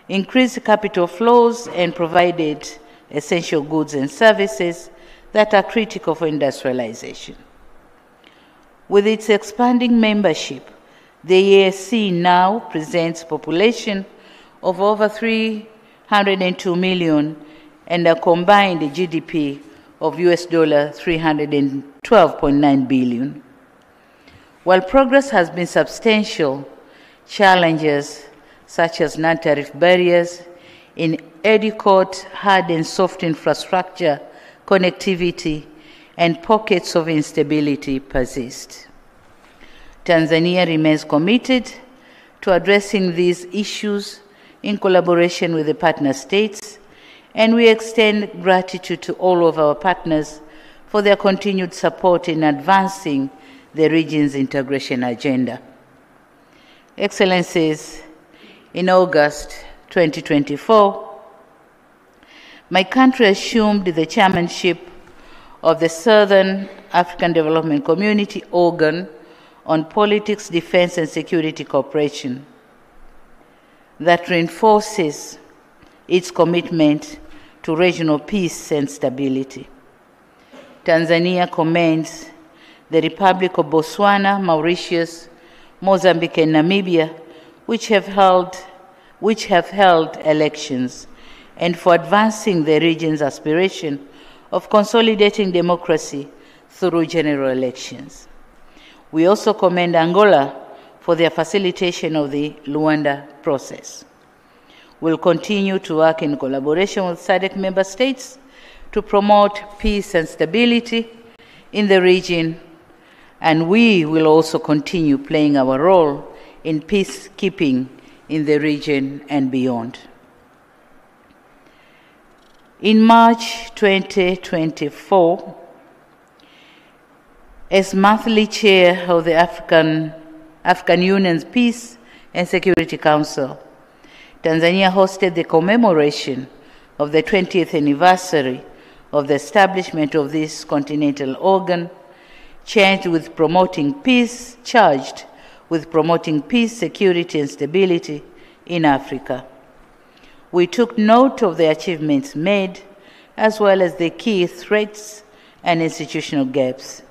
Increased capital flows and provided essential goods and services that are critical for industrialization. With its expanding membership, the EAC now presents a population of over 302 million and a combined GDP of US $312.9 billion. While progress has been substantial, challenges such as non-tariff barriers, inadequate hard and soft infrastructure, connectivity, and pockets of instability persist. Tanzania remains committed to addressing these issues in collaboration with the partner states, and we extend gratitude to all of our partners for their continued support in advancing the region's integration agenda. Excellencies, in August 2024, my country assumed the chairmanship of the Southern African Development Community organ on politics, defense, and security cooperation that reinforces its commitment to regional peace and stability. Tanzania commends the Republic of Botswana, Mauritius, Mozambique, and Namibia, which have held elections, and for advancing the region's aspiration of consolidating democracy through general elections. We also commend Angola for their facilitation of the Luanda process. We'll continue to work in collaboration with SADC member states to promote peace and stability in the region, and we will also continue playing our role in peacekeeping in the region and beyond. In March 2024, as monthly chair of the African Union's Peace and Security Council, Tanzania hosted the commemoration of the 20th anniversary of the establishment of this continental organ, charged with promoting peace, security, and stability in Africa. We took note of the achievements made, as well as the key threats and institutional gaps.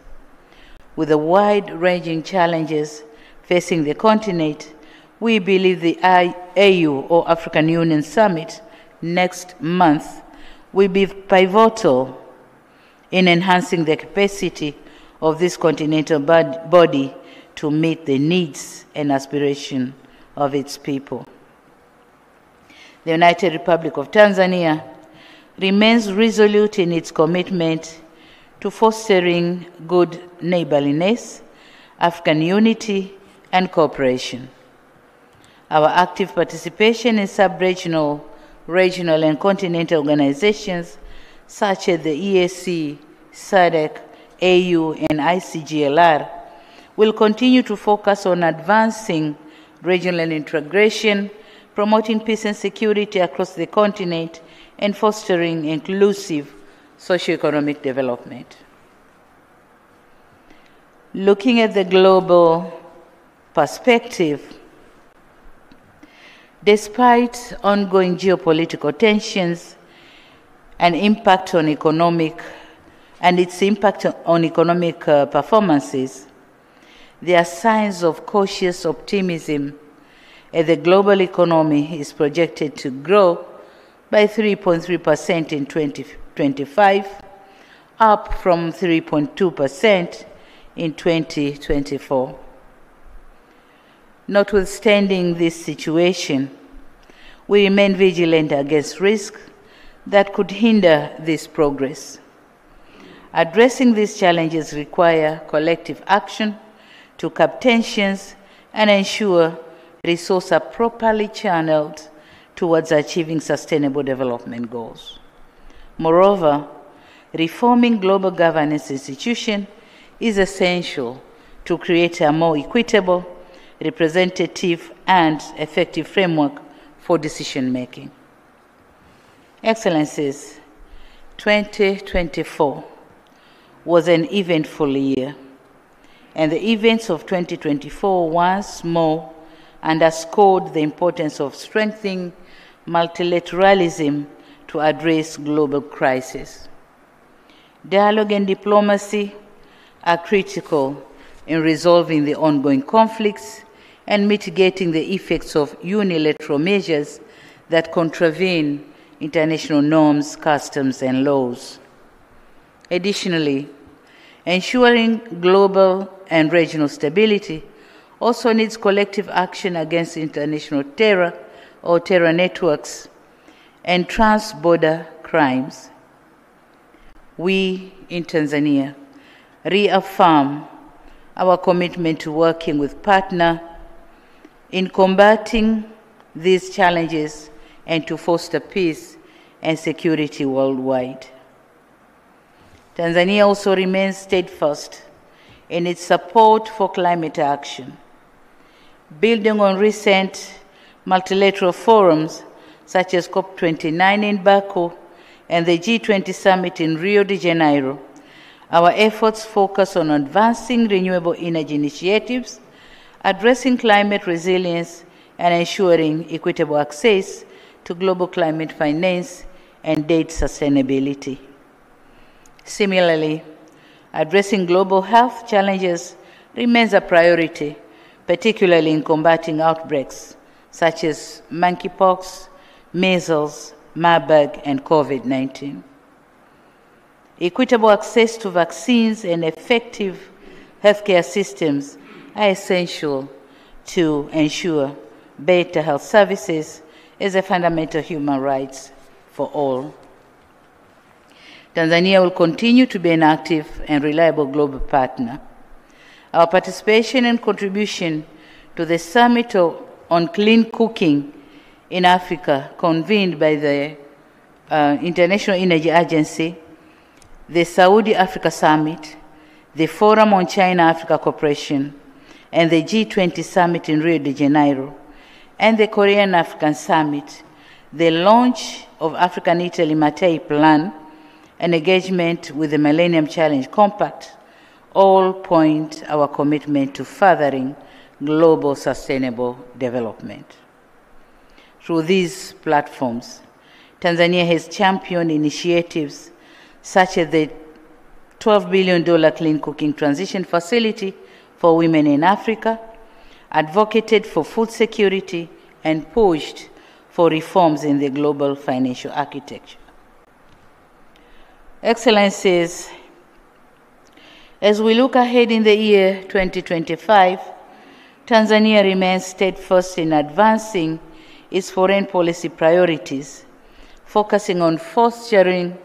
With the wide-ranging challenges facing the continent, we believe the AU, or African Union Summit, next month will be pivotal in enhancing the capacity of this continental body to meet the needs and aspirations of its people. The United Republic of Tanzania remains resolute in its commitment to fostering good neighborliness, African unity, and cooperation. Our active participation in sub-regional, regional, and continental organizations such as the EAC, SADC, AU, and ICGLR will continue to focus on advancing regional integration, promoting peace and security across the continent, and fostering inclusive socioeconomic development. Looking at the global perspective, despite ongoing geopolitical tensions and its impact on economic performances, there are signs of cautious optimism as the global economy is projected to grow by 3.3% in 2025, up from 3.2% in 2024. Notwithstanding this situation, we remain vigilant against risks that could hinder this progress. Addressing these challenges require collective action to curb tensions and ensure resources are properly channeled towards achieving sustainable development goals. Moreover, reforming global governance institutions is essential to create a more equitable, representative, and effective framework for decision-making. Excellencies, 2024 was an eventful year, and the events of 2024 once more underscored the importance of strengthening multilateralism to address global crises. Dialogue and diplomacy are critical in resolving the ongoing conflicts and mitigating the effects of unilateral measures that contravene international norms, customs, and laws. Additionally, ensuring global and regional stability also needs collective action against international terror or terror networks and trans-border crimes. We in Tanzania reaffirm our commitment to working with partners in combating these challenges and to foster peace and security worldwide. Tanzania also remains steadfast in its support for climate action. Building on recent multilateral forums such as COP29 in Baku and the G20 summit in Rio de Janeiro, our efforts focus on advancing renewable energy initiatives, addressing climate resilience, and ensuring equitable access to global climate finance and debt sustainability. Similarly, addressing global health challenges remains a priority, particularly in combating outbreaks such as monkeypox, measles, Marburg, and COVID-19. Equitable access to vaccines and effective healthcare systems are essential to ensure better health services as a fundamental human right for all. Tanzania will continue to be an active and reliable global partner. Our participation and contribution to the Summit on Clean Cooking in Africa, convened by the International Energy Agency, the Saudi Africa Summit, the Forum on China-Africa Cooperation, and the G20 Summit in Rio de Janeiro, and the Korean African Summit, the launch of African Italy Mattei Plan, and engagement with the Millennium Challenge Compact all point our commitment to furthering global sustainable development. Through these platforms, Tanzania has championed initiatives such as the $12 billion Clean Cooking Transition Facility for Women in Africa, advocated for food security, and pushed for reforms in the global financial architecture. Excellencies, as we look ahead in the year 2025, Tanzania remains steadfast in advancing its foreign policy priorities, focusing on fostering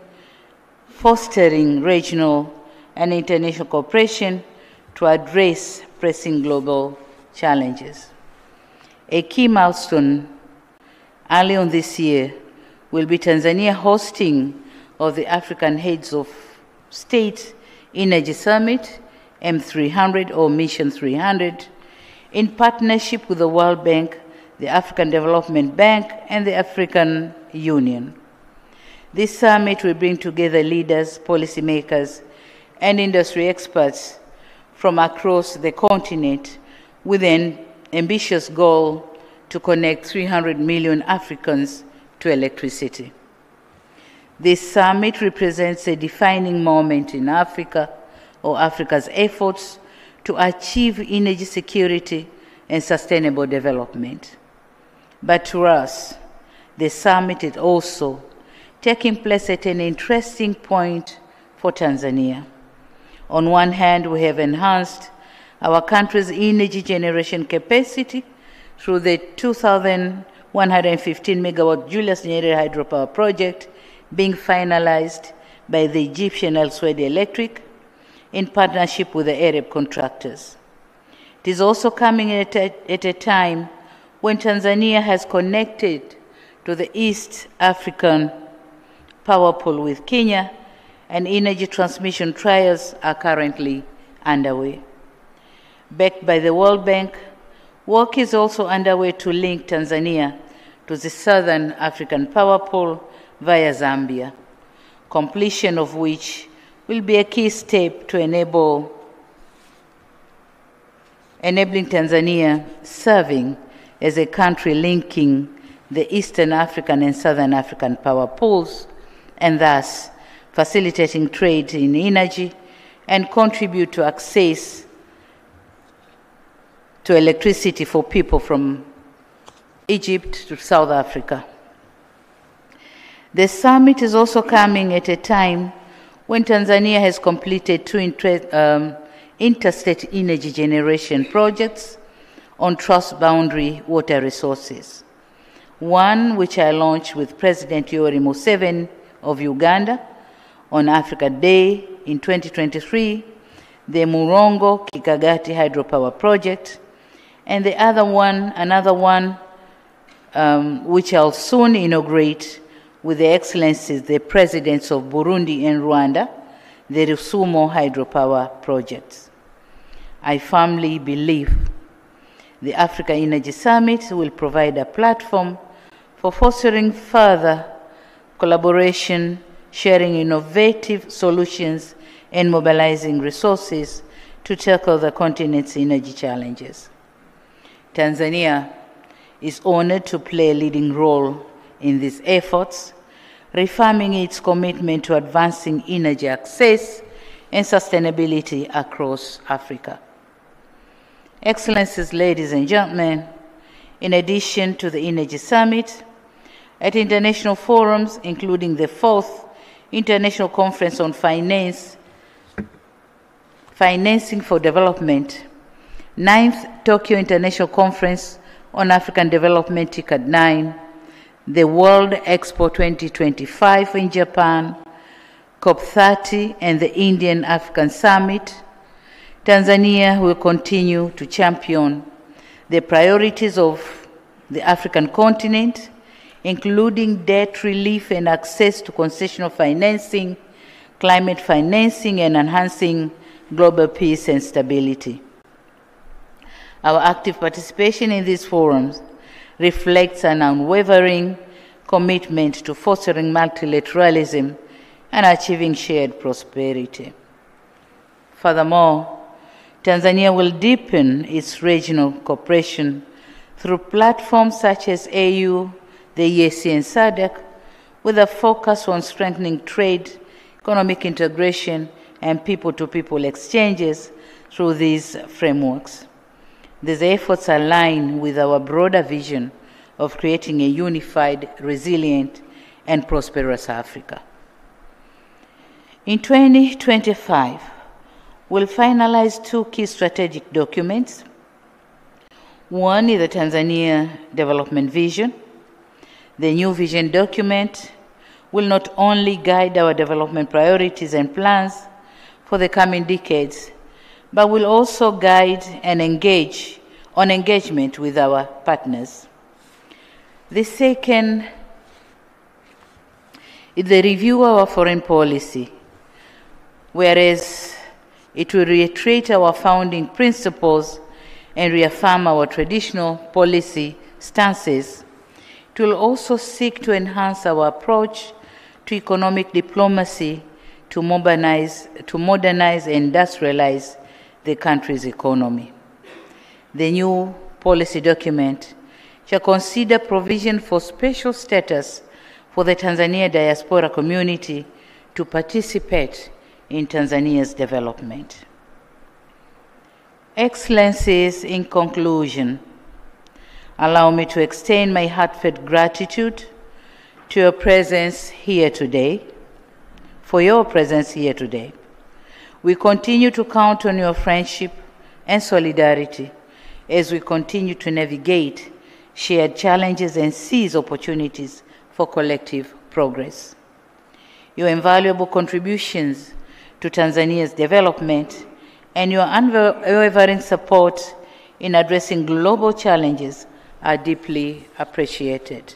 regional and international cooperation to address pressing global challenges. A key milestone early on this year will be Tanzania hosting of the African Heads of State Energy Summit, M300 or Mission 300, in partnership with the World Bank, the African Development Bank, and the African Union. This summit will bring together leaders, policymakers, and industry experts from across the continent with an ambitious goal to connect 300 million Africans to electricity. This summit represents a defining moment in Africa, or Africa's efforts to achieve energy security and sustainable development. But to us, the summit is also taking place at an interesting point for Tanzania. On one hand, we have enhanced our country's energy generation capacity through the 2,115 megawatt Julius Nyerere hydropower project being finalized by the Egyptian Al Swedi Electric in partnership with the Arab contractors. It is also coming at a time when Tanzania has connected to the East African power pool with Kenya, and energy transmission trials are currently underway. Backed by the World Bank, work is also underway to link Tanzania to the Southern African power pool via Zambia, completion of which will be a key step to enabling Tanzania serving as a country linking the Eastern African and Southern African power pools, and thus facilitating trade in energy and contribute to access to electricity for people from Egypt to South Africa. The summit is also coming at a time when Tanzania has completed two interstate energy generation projects on trans-boundary water resources. One which I launched with President Yoweri Museveni of Uganda on Africa Day in 2023, the Murongo Kikagati hydropower project, and another one which I'll soon inaugurate with the Excellencies, the Presidents of Burundi and Rwanda, the Rusumo hydropower projects. I firmly believe the Africa Energy Summit will provide a platform for fostering further collaboration, sharing innovative solutions, and mobilizing resources to tackle the continent's energy challenges. Tanzania is honored to play a leading role in these efforts, reaffirming its commitment to advancing energy access and sustainability across Africa. Excellencies, ladies and gentlemen, in addition to the Energy Summit, at international forums, including the 4th International Conference on Financing for Development, 9th Tokyo International Conference on African Development, TICAD 9, the World Expo 2025 in Japan, COP30, and the Indian African Summit, Tanzania will continue to champion the priorities of the African continent, including debt relief and access to concessional financing, climate financing, and enhancing global peace and stability. Our active participation in these forums reflects an unwavering commitment to fostering multilateralism and achieving shared prosperity. Furthermore, Tanzania will deepen its regional cooperation through platforms such as AU, the EAC, and SADC, with a focus on strengthening trade, economic integration, and people-to-people exchanges through these frameworks. These efforts align with our broader vision of creating a unified, resilient, and prosperous Africa. In 2025, we'll finalize 2 key strategic documents. One is the Tanzania Development Vision. The new vision document will not only guide our development priorities and plans for the coming decades, but will also guide and engagement with our partners. The second is the review of our foreign policy, whereas it will reiterate our founding principles and reaffirm our traditional policy stances. It will also seek to enhance our approach to economic diplomacy to modernize and industrialize the country's economy. The new policy document shall consider provision for special status for the Tanzania diaspora community to participate in Tanzania's development. Excellencies, in conclusion, allow me to extend my heartfelt gratitude to your presence here today, for your presence here today. We continue to count on your friendship and solidarity as we continue to navigate shared challenges and seize opportunities for collective progress. Your invaluable contributions to Tanzania's development and your unwavering support in addressing global challenges are deeply appreciated.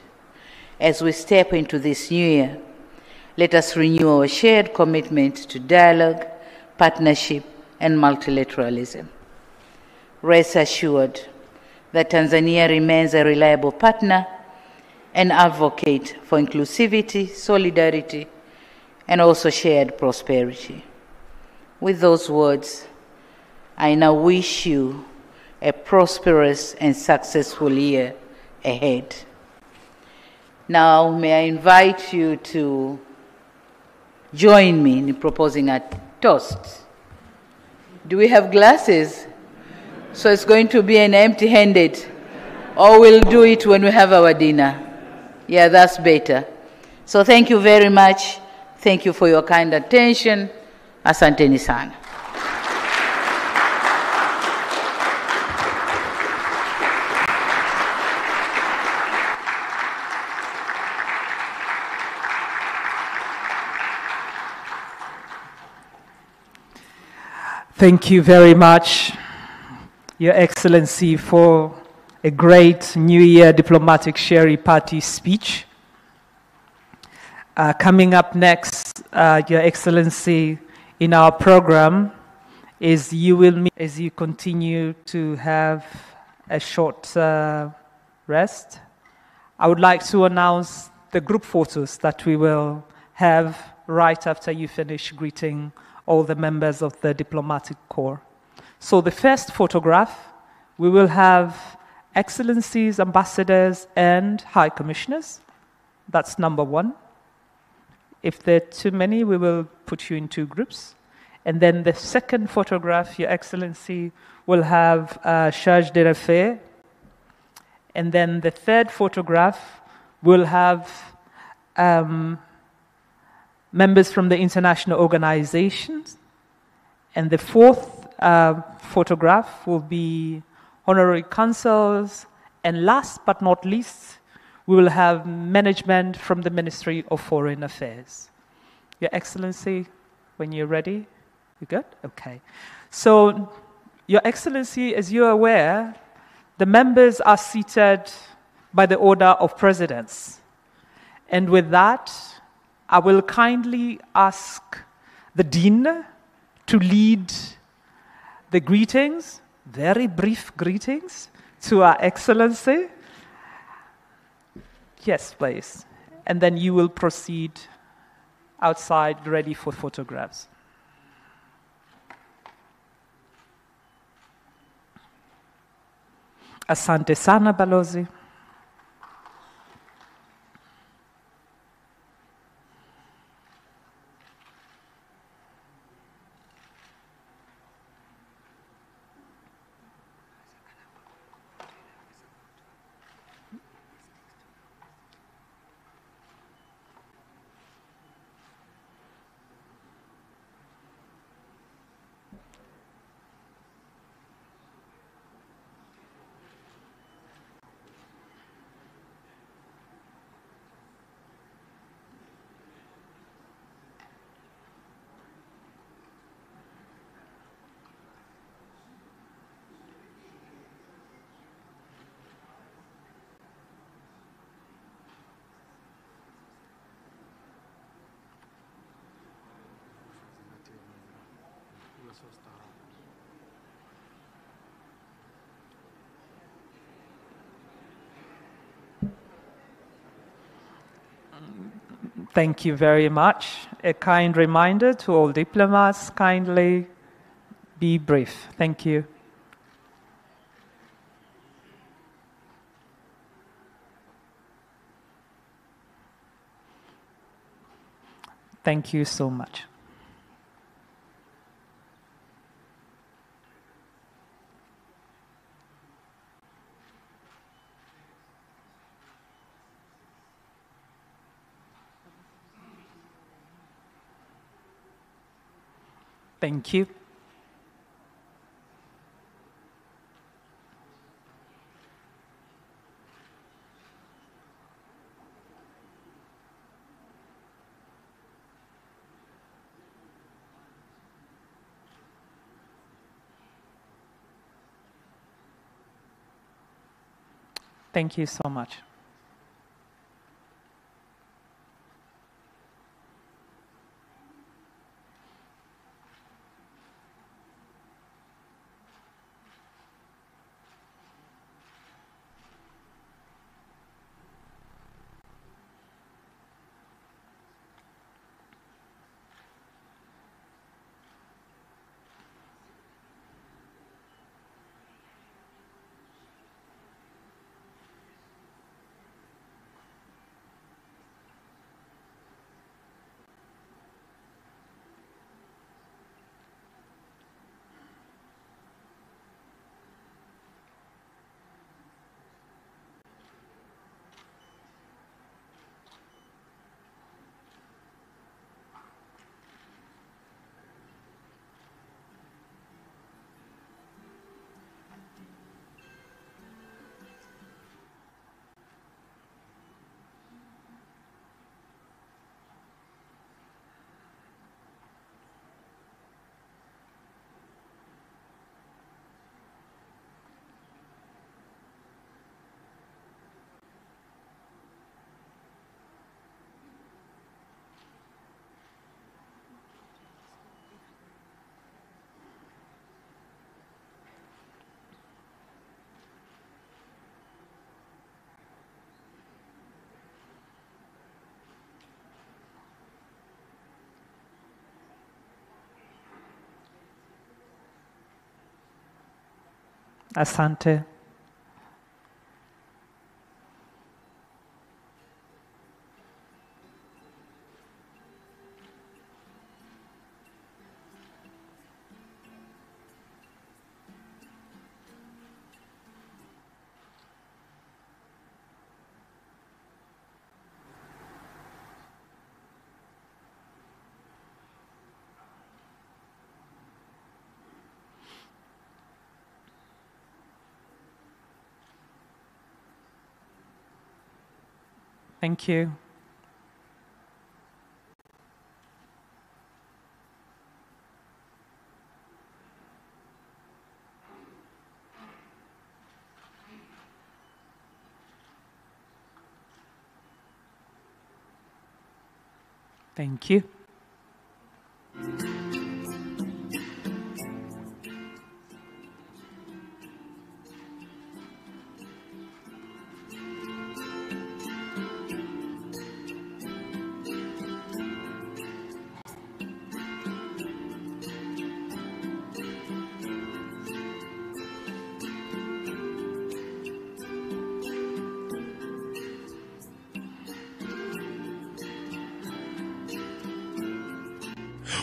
As we step into this new year, let us renew our shared commitment to dialogue, partnership, and multilateralism. Rest assured that Tanzania remains a reliable partner and advocate for inclusivity, solidarity, and also shared prosperity. With those words, I now wish you a prosperous and successful year ahead. Now, may I invite you to join me in proposing a toast. Do we have glasses? So it's going to be an empty-handed, or we'll do it when we have our dinner. Yeah, that's better. So thank you very much. Thank you for your kind attention. Asanteni sana. Thank you very much, Your Excellency, for a great New Year Diplomatic Sherry Party speech. Coming up next, Your Excellency, in our program is you will meet as you continue to have a short rest. I would like to announce the group photos that we will have right after you finish greeting all the members of the diplomatic corps. So the first photograph, we will have excellencies, ambassadors, and high commissioners. That's number 1. If there are too many, we will put you in 2 groups. And then the second photograph, Your Excellency, will have charge d'affaires. And then the third photograph will have members from the international organizations. And the fourth photograph will be honorary consuls. And last but not least, we will have management from the Ministry of Foreign Affairs. Your Excellency, when you're ready, you good? Okay. So, Your Excellency, as you're aware, the members are seated by the order of precedence. And with that, I will kindly ask the Dean to lead the greetings, very brief greetings, to Our Excellency. Yes, please. And then you will proceed outside, ready for photographs. Asante sana Balozi. Thank you very much. A kind reminder to all diplomats, kindly be brief. Thank you. Thank you so much. Thank you. Thank you so much. Asante. Thank you. Thank you.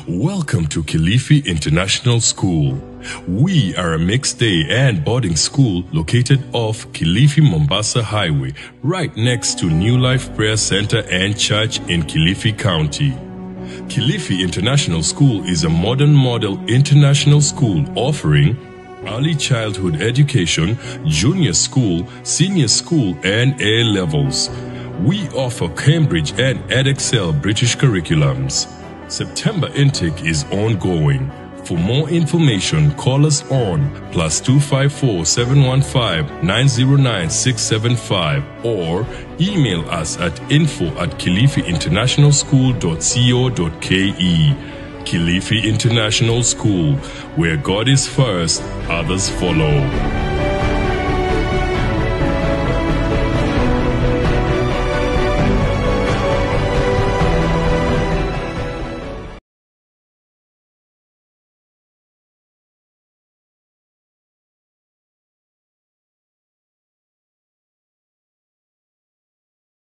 Welcome to Kilifi International School. We are a mixed day and boarding school located off Kilifi Mombasa Highway, right next to New Life Prayer Center and Church in Kilifi County. Kilifi International School is a modern model international school offering early childhood education, junior school, senior school, and A levels. We offer Cambridge and EdExcel British curriculums. September intake is ongoing. For more information, call us on +254 715 909 675 or email us at info@kilifiinternationalschool.co.ke. Kilifi International School, where God is first, others follow.